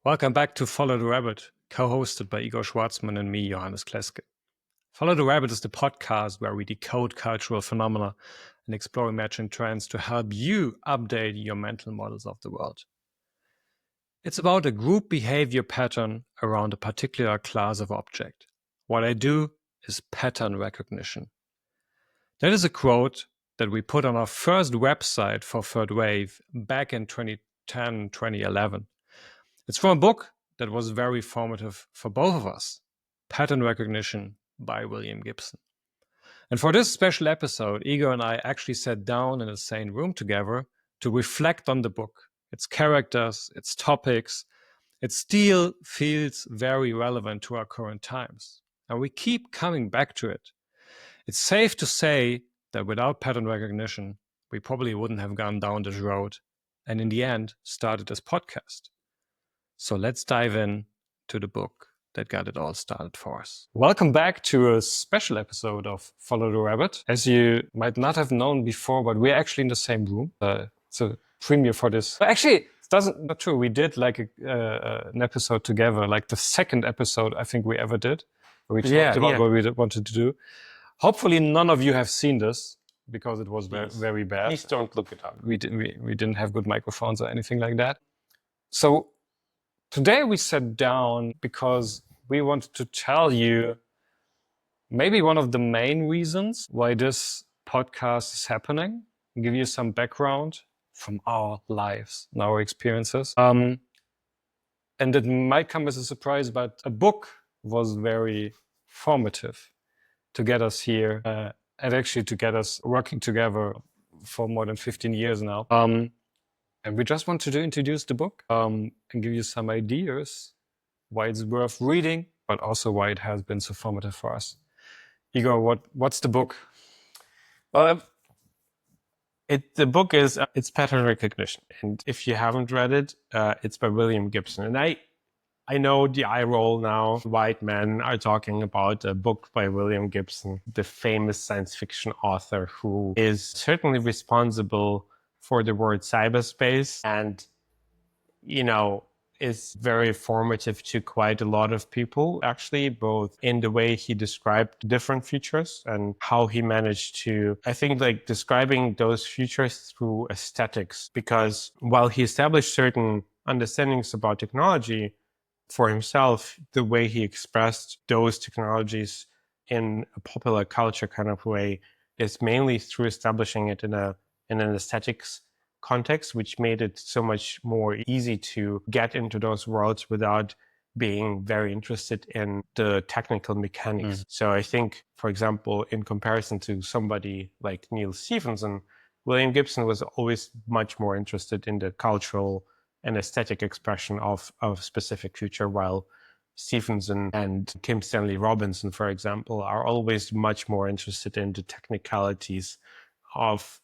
Welcome back to Follow the Rabbit, co-hosted by Igor Schwartzman and me, Johannes Kleske. Follow the Rabbit is the podcast where we decode cultural phenomena and explore emerging trends to help you update your mental models of the world. It's about a group behavior pattern around a particular class of object. What I do is pattern recognition. That is a quote that we put on our first website for Third Wave back in 2010, 2011. It's from a book that was very formative for both of us, Pattern Recognition by William Gibson. And for this special episode, Igor and I actually sat down in the same room together to reflect on the book, its characters, its topics. It still feels very relevant to our current times. And we keep coming back to it. It's safe to say that without pattern recognition, we probably wouldn't have gone down this road and in the end started this podcast. So let's dive in to the book that got it all started for us. Welcome back to a special episode of Follow the Rabbit. As you might not have known before, but we're actually in the same room. It's a premiere for this. But actually, not true. We did like an episode together, like the second episode I think we ever did. Where we talked about what we wanted to do. Hopefully none of you have seen this because it was very bad. Please don't look it up. We didn't have good microphones or anything like that. So today we sat down because we wanted to tell you maybe one of the main reasons why this podcast is happening, give you some background from our lives and our experiences. And it might come as a surprise, but a book was very formative to get us here and actually to get us working together for more than 15 years now. And we just wanted to introduce the book and give you some ideas why it's worth reading, but also why it has been so formative for us. Igor, what's the book? Well, the book is it's Pattern Recognition, and if you haven't read it, it's by William Gibson. And I know the eye roll now. White men are talking about a book by William Gibson, the famous science fiction author who is certainly responsible for the word cyberspace and, is very formative to quite a lot of people, actually, both in the way he described different futures and how he managed to, I think, describing those futures through aesthetics. Because while he established certain understandings about technology for himself, the way he expressed those technologies in a popular culture kind of way is mainly through establishing it in an aesthetics context, which made it so much more easy to get into those worlds without being very interested in the technical mechanics. So I think, for example, in comparison to somebody like Neil Stephenson, William Gibson was always much more interested in the cultural and aesthetic expression of a specific future, while Stephenson and Kim Stanley Robinson, for example, are always much more interested in the technicalities of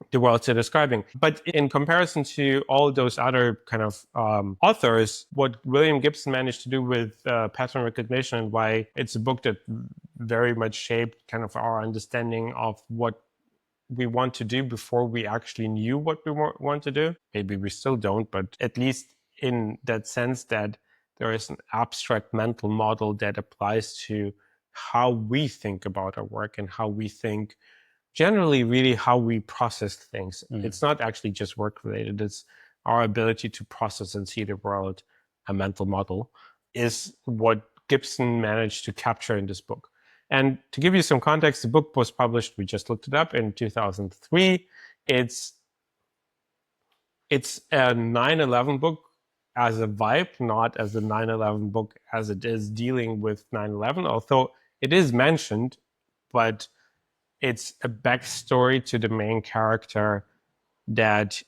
the worlds they're describing. But in comparison to all those other kind of authors, what William Gibson managed to do with pattern recognition, and why it's a book that very much shaped kind of our understanding of what we want to do before we actually knew what we want to do. Maybe we still don't, but at least in that sense that there is an abstract mental model that applies to how we think about our work and how we think generally really how we process things. It's not actually just work related. It's our ability to process and see the world. A mental model is what Gibson managed to capture in this book. And to give you some context, the book was published, we just looked it up, in 2003. It's a 9/11 book as a vibe, not as a 9/11 book as it is dealing with 9/11, although it is mentioned, but it's a backstory to the main character that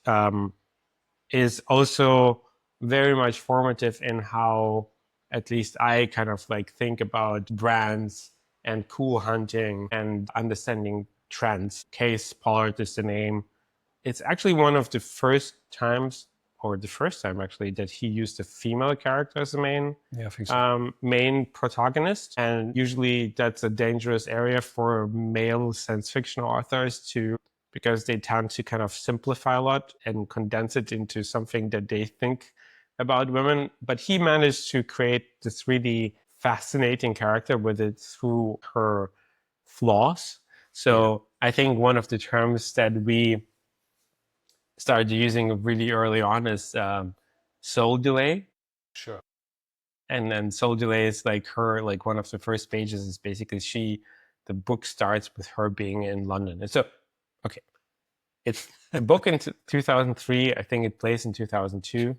is also very much formative in how, at least I kind of think about brands and cool hunting and understanding trends. Cayce Pollard is the name. It's actually one of the first times, or the first time actually, that he used a female character as the main protagonist. And usually that's a dangerous area for male science fiction authors because they tend to kind of simplify a lot and condense it into something that they think about women, but he managed to create this really fascinating character with it through her flaws. So I think one of the terms that we started using really early on is soul delay. Sure. And then soul delay is like her, like one of the first pages is basically the book starts with her being in London. And so, okay, it's a book in 2003. I think it plays in 2002.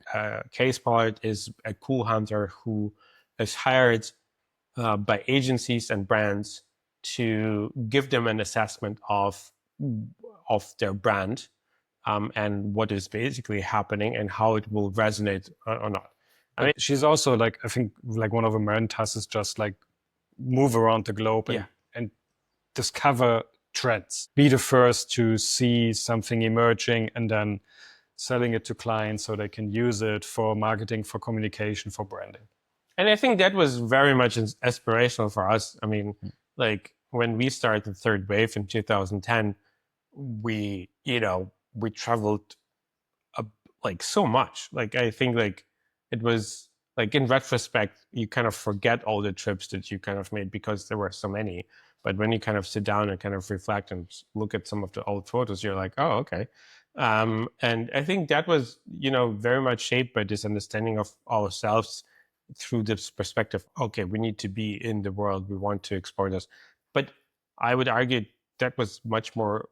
Cayce Pollard is a cool hunter who is hired by agencies and brands to give them an assessment of their brand and what is basically happening and how it will resonate or not. I mean, she's also like, I think like one of her main tasks is just like move around the globe and discover trends. Be the first to see something emerging and then selling it to clients so they can use it for marketing, for communication, for branding. And I think that was very much aspirational for us. I mean, like when we started the third wave in 2010, we traveled like so much. Like I think like it was like in retrospect, you kind of forget all the trips that you kind of made because there were so many. But when you kind of sit down and kind of reflect and look at some of the old photos, you're like, oh, okay. And I think that was, very much shaped by this understanding of ourselves through this perspective. Okay, we need to be in the world. We want to explore this. But I would argue that was much more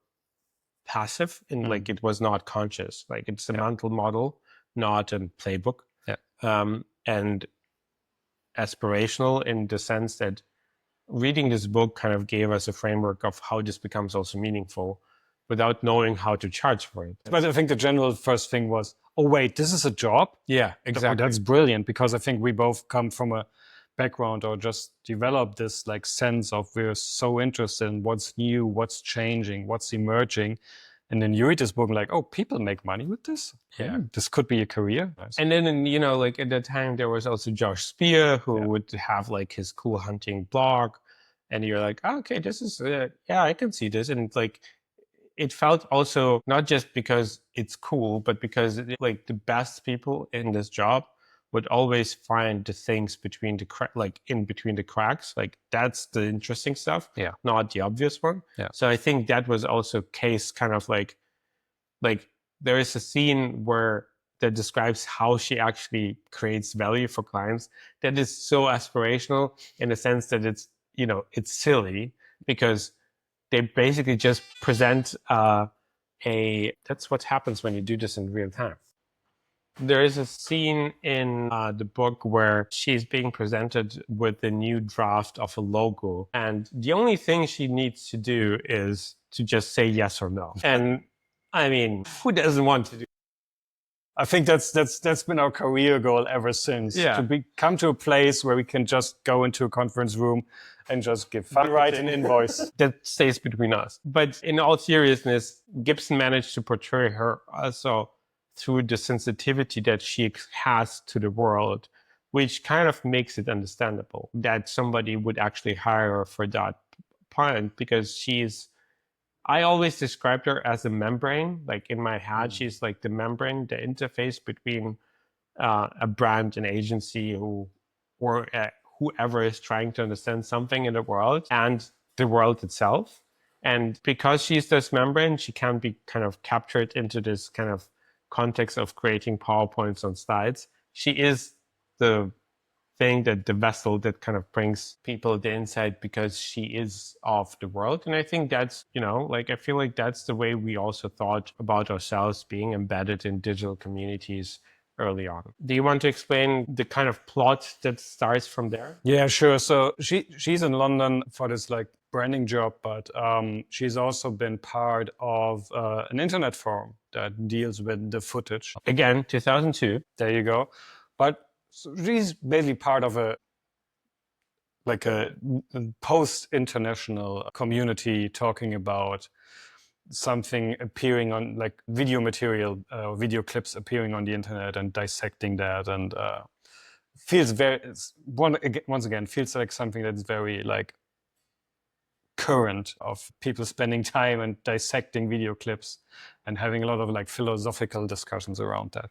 passive and like it was not conscious. Like it's a mental model, not a playbook. And aspirational in the sense that reading this book kind of gave us a framework of how this becomes also meaningful without knowing how to charge for it. But I think the general first thing was, oh wait, this is a job? Yeah, exactly. Oh, that's brilliant, because I think we both come from a background or just develop this like sense of we're so interested in what's new, what's changing, what's emerging. And then you read this book and like, oh, people make money with this? Yeah. This could be a career. And then, like at that time, there was also Josh Spear who would have like his cool hunting blog. And you're like, oh, okay, this is, I can see this. And like, it felt also not just because it's cool, but because like the best people in this job would always find the things between in between the cracks. Like that's the interesting stuff, not the obvious one. So I think that was also Cayce kind of like there is a scene where that describes how she actually creates value for clients that is so aspirational in the sense that it's silly because they basically just present that's what happens when you do this in real time. There is a scene in the book where she's being presented with a new draft of a logo. And the only thing she needs to do is to just say yes or no. And I mean, who doesn't want to do? I think that's been our career goal ever since. To come to a place where we can just go into a conference room and just write an invoice. That stays between us. But in all seriousness, Gibson managed to portray her also through the sensitivity that she has to the world, which kind of makes it understandable that somebody would actually hire her for that point, because I always described her as a membrane. Like in my head, she's like the membrane, the interface between a brand, an agency, whoever is trying to understand something in the world and the world itself. And because she's this membrane, she can be kind of captured into this kind of context of creating PowerPoints on slides. She is the thing, that the vessel that kind of brings people the insight because she is of the world. And I think that's, I feel like that's the way we also thought about ourselves being embedded in digital communities early on. Do you want to explain the kind of plot that starts from there? Yeah, sure. So she's in London for this like branding job, but she's also been part of an internet forum that deals with the footage. Again, 2002. There you go. But she's basically part of a post-international community talking about something appearing on like video material, video clips appearing on the internet and dissecting that, and once again feels like something that's very like current, of people spending time and dissecting video clips and having a lot of like philosophical discussions around that.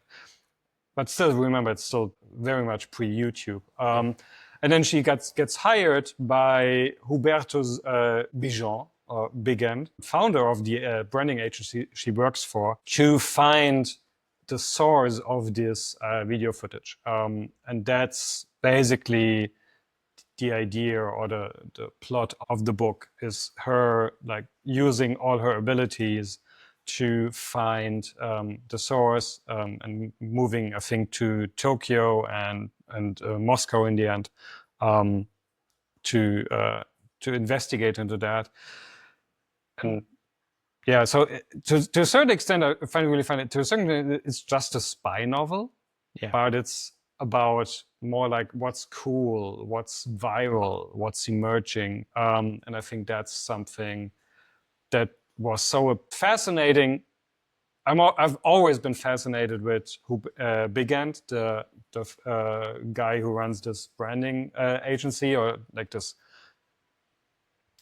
but still remember, it's still very much pre-YouTube. And then she gets hired by Huberto Bijan, or Big End, founder of the branding agency she works for, to find the source of this video footage. And that's basically the idea or the plot of the book, is her like using all her abilities to find the source, and moving, I think, to Tokyo and Moscow in the end, to investigate into that. And yeah, so to a certain extent, I really find it, to a certain extent, it's just a spy novel, but it's about more like what's cool, what's viral, what's emerging. And I think that's something that was so fascinating. I've always been fascinated with Big End, the guy who runs this branding agency, or like this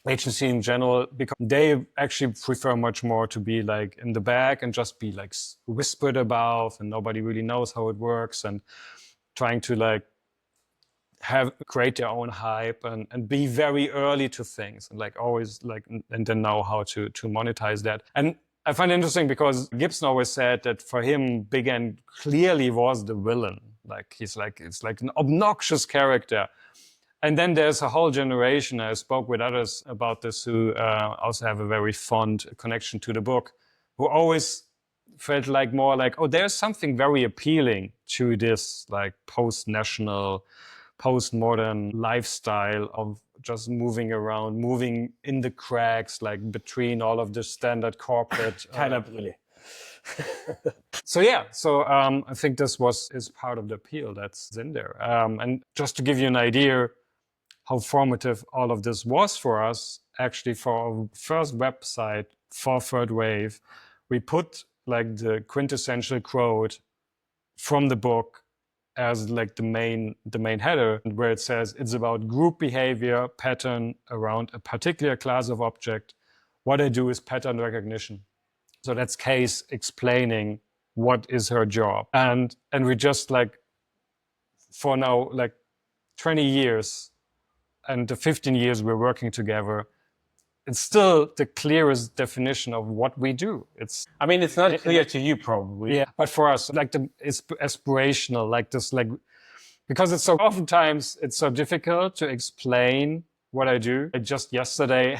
agency in general, because they actually prefer much more to be like in the back and just be like whispered about, and nobody really knows how it works, and trying to like create their own hype and be very early to things, and like always like, and then know how to monetize that. And I find it interesting because Gibson always said that for him, Big End clearly was the villain. Like it's like an obnoxious character. And then there's a whole generation, I spoke with others about this, who also have a very fond connection to the book, who always felt like more like, oh, there's something very appealing to this like post-national, post-modern lifestyle of just moving around, moving in the cracks, like between all of the standard corporate. Kind of really. So I think this is part of the appeal that's in there. And just to give you an idea how formative all of this was for us, actually for our first website for Third Wave, we put like the quintessential quote from the book as like the main header, where it says it's about group behavior pattern around a particular class of object. What I do is pattern recognition. So that's Cayce explaining what is her job. And we just like, for now, like 20 years and the 15 years we're working together, it's still the clearest definition of what we do. I mean, it's not clear to you probably. Yeah, but for us, like it's aspirational, like this, like, because it's so oftentimes it's so difficult to explain what I do. Just yesterday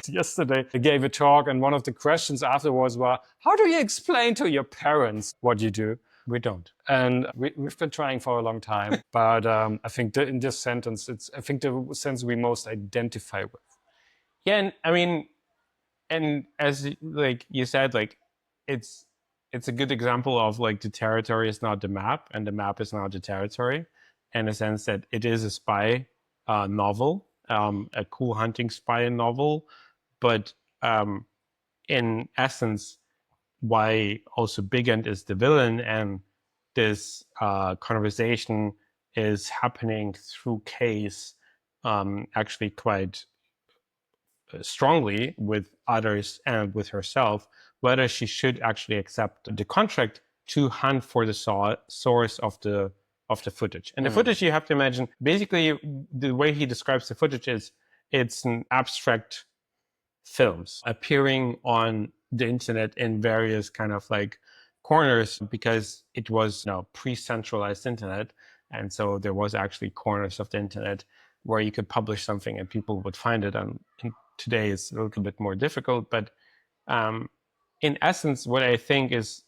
I gave a talk, and one of the questions afterwards was, how do you explain to your parents what you do? We don't. And we've been trying for a long time, but I think in this sentence, I think the sentence we most identify with. Yeah, and I mean, and as like you said, like it's a good example of like the territory is not the map, and the map is not the territory, in a sense that it is a spy novel, a cool hunting spy novel, but in essence, why also Big End is the villain, and this conversation is happening through Cayce actually quite strongly with others and with herself, whether she should actually accept the contract to hunt for the source of the footage. And the footage, you have to imagine, basically the way he describes the footage is it's an abstract films appearing on the internet in various kind of like corners, because it was pre-centralized internet, and so there was actually corners of the internet where you could publish something and people would find it. And today it's a little bit more difficult, but in essence, what I think is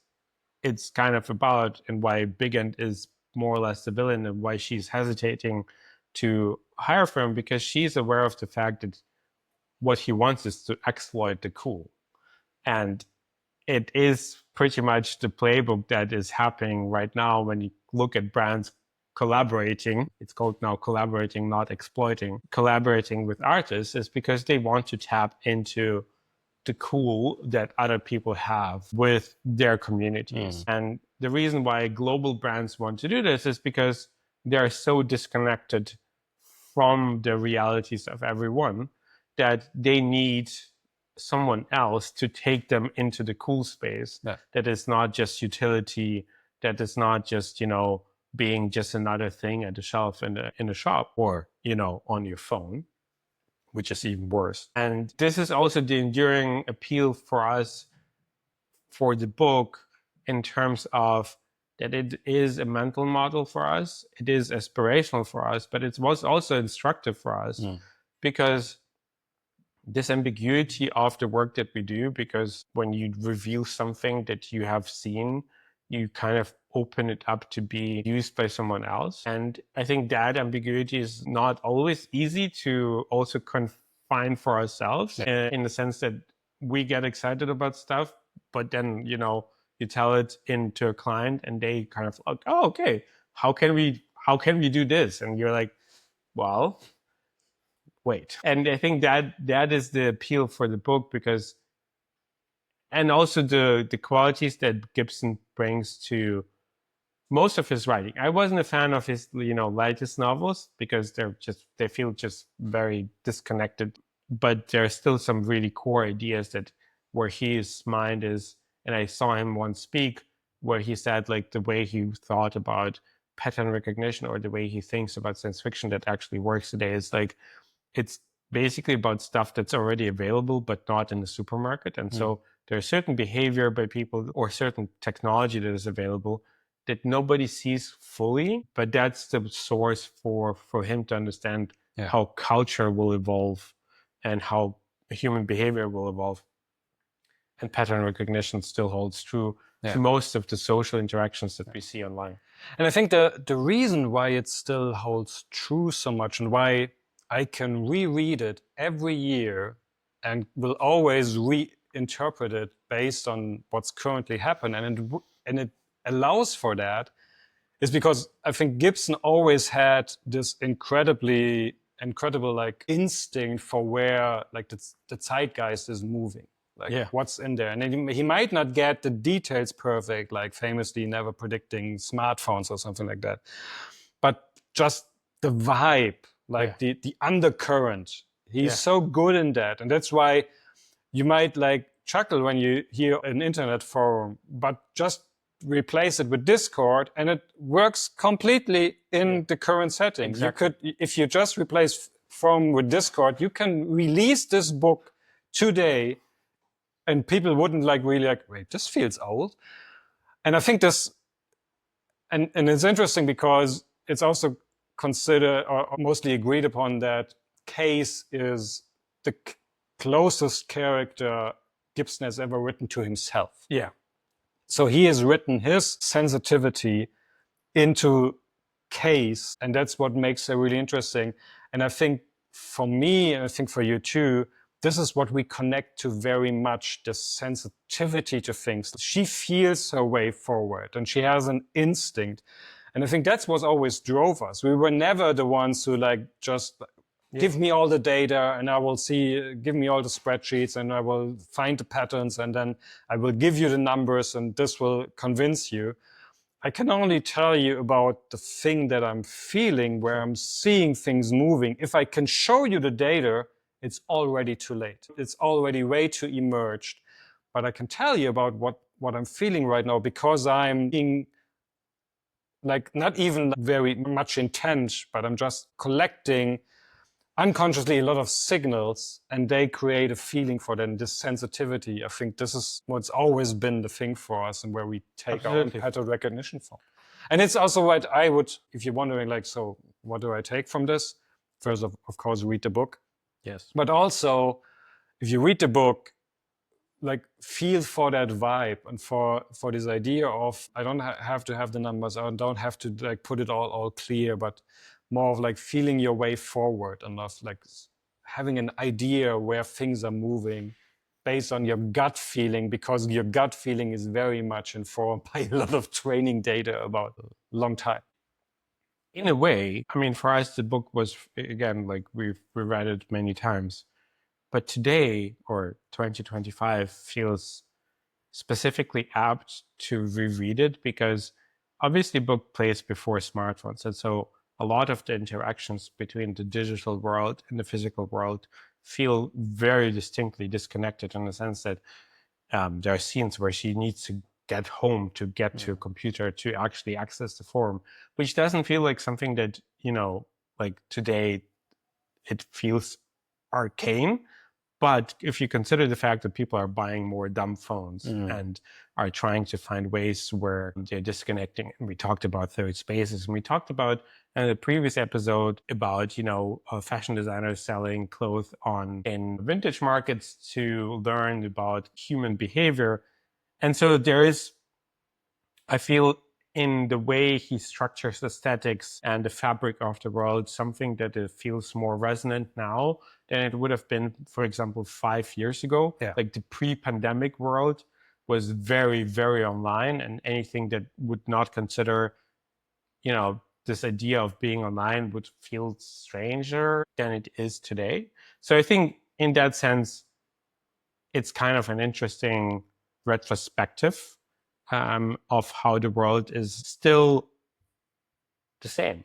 it's kind of about, and why Big End is more or less the villain, and why she's hesitating to hire for him, because she's aware of the fact that what he wants is to exploit the cool. And it is pretty much the playbook that is happening right now when you look at brands collaborating. It's called now collaborating, not exploiting. Collaborating with artists is because they want to tap into the cool that other people have with their communities. And the reason why global brands want to do this is because they're so disconnected from the realities of everyone that they need someone else to take them into the cool space. That is not just utility, that is not just, being just another thing at the shelf in a shop, or, on your phone, which is even worse. And this is also the enduring appeal for us for the book, in terms of that it is a mental model for us, it is aspirational for us, but it was also instructive for us, because this ambiguity of the work that we do, because when you reveal something that you have seen, you kind of open it up to be used by someone else. And I think that ambiguity is not always easy to also confine for ourselves, in the sense that we get excited about stuff, but then, you tell it into a client and they kind of like, oh, okay, how can we do this? And you're like, well, wait. And I think that is the appeal for the book, because, and also the qualities that Gibson brings to most of his writing. I wasn't a fan of his, latest novels, because they feel just very disconnected, but there are still some really core ideas that where his mind is. And I saw him once speak where he said, like, the way he thought about pattern recognition, or the way he thinks about science fiction that actually works today, is like, it's basically about stuff that's already available but not in the supermarket. And so there's certain behavior by people, or certain technology that is available, that nobody sees fully, but that's the source for him to understand how culture will evolve and how human behavior will evolve. And pattern recognition still holds true to most of the social interactions that we see online. And I think the reason why it still holds true so much, and why I can reread it every year and will always reinterpret it based on what's currently happened, and it allows for that, is because I think Gibson always had this incredible like instinct for where like the zeitgeist is moving, like what's in there. And he might not get the details perfect, like famously never predicting smartphones or something like that, but just the vibe, like the undercurrent. He's so good in that. And that's why you might like chuckle when you hear an internet forum, but just replace it with Discord and it works completely in the current settings. Exactly. You could, if you just replace forum with Discord, you can release this book today and people wouldn't like really like, wait, this feels old. And I think this, and it's interesting because it's also considered or mostly agreed upon that Cayce is the closest character Gibson has ever written to himself. Yeah. So he has written his sensitivity into Cayce, and that's what makes it really interesting. And I think for me, and I think for you too, this is what we connect to very much, the sensitivity to things. She feels her way forward and she has an instinct. And I think that's what always drove us. We were never the ones who like just give me all the data and I will see, give me all the spreadsheets and I will find the patterns and then I will give you the numbers and this will convince you. I can only tell you about the thing that I'm feeling, where I'm seeing things moving. If I can show you the data, it's already too late. It's already way too emerged. But I can tell you about what I'm feeling right now, because I'm being like not even very much intent, but I'm just collecting unconsciously a lot of signals and they create a feeling for them, this sensitivity. I think this is what's always been the thing for us and where we take our own pattern recognition from. And it's also what I would, if you're wondering like, so what do I take from this? First, of course, read the book. Yes. But also, if you read the book, like feel for that vibe and for this idea of, I don't have to have the numbers, I don't have to like put it all clear, but more of like feeling your way forward and of like having an idea where things are moving based on your gut feeling, because your gut feeling is very much informed by a lot of training data about a long time. In a way, I mean, for us, the book was, again, like we've read it many times, but today, or 2025, feels specifically apt to reread it, because obviously book plays before smartphones. And so a lot of the interactions between the digital world and the physical world feel very distinctly disconnected, in the sense that there are scenes where she needs to get home, to get to a computer, to actually access the forum, which doesn't feel like something that, like today it feels arcane. But if you consider the fact that people are buying more dumb phones and are trying to find ways where they're disconnecting, and we talked about third spaces, and we talked about in the previous episode about, fashion designers selling clothes in vintage markets to learn about human behavior. And so there is, I feel, in the way he structures aesthetics and the fabric of the world, something that it feels more resonant now than it would have been, for example, 5 years ago. Yeah. Like the pre-pandemic world was very, very online, and anything that would not consider, this idea of being online would feel stranger than it is today. So I think in that sense, it's kind of an interesting retrospective of how the world is still the same.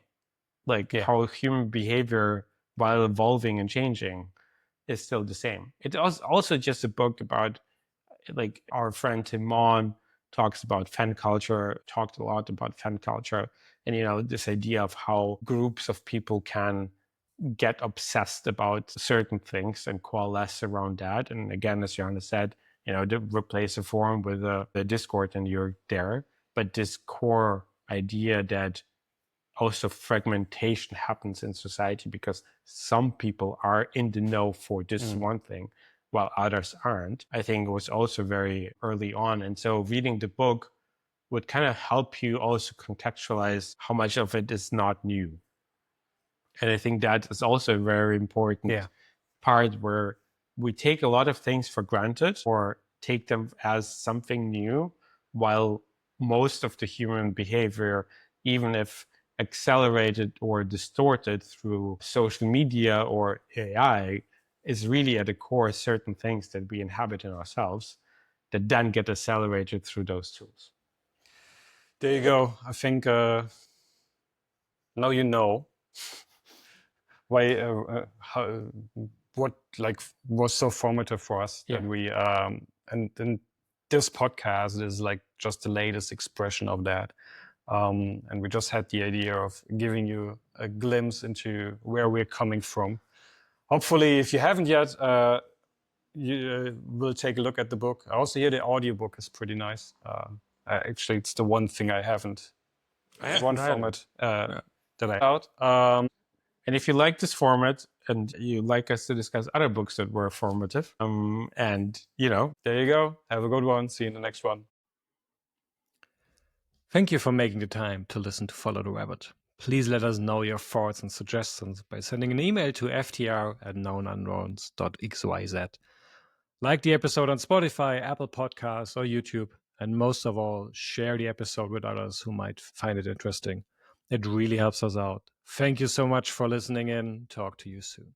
Like how human behavior, while evolving and changing, is still the same. It was also just a book about, like, our friend Timon talks about fan culture, talked a lot about fan culture, and this idea of how groups of people can get obsessed about certain things and coalesce around that. And again, as Johannes said, to replace a forum with a Discord and you're there. But this core idea that also fragmentation happens in society because some people are in the know for this one thing while others aren't, I think was also very early on. And so reading the book would kind of help you also contextualize how much of it is not new. And I think that is also a very important part where we take a lot of things for granted or take them as something new, while most of the human behavior, even if accelerated or distorted through social media or AI, is really at the core certain things that we inhabit in ourselves that then get accelerated through those tools. There you go. I think now you know why what was so formative for us that we and this podcast is like just the latest expression of that. And we just had the idea of giving you a glimpse into where we're coming from. Hopefully, if you haven't yet, you will take a look at the book. I also hear the audiobook is pretty nice. Actually, it's the one thing I haven't. One format that I out. And if you like this format and you like us to discuss other books that were formative, and there you go. Have a good one. See you in the next one. Thank you for making the time to listen to Follow the Rabbit. Please let us know your thoughts and suggestions by sending an email to ftr@knownunknowns.xyz. Like the episode on Spotify, Apple Podcasts, or YouTube. And most of all, share the episode with others who might find it interesting. It really helps us out. Thank you so much for listening in. Talk to you soon.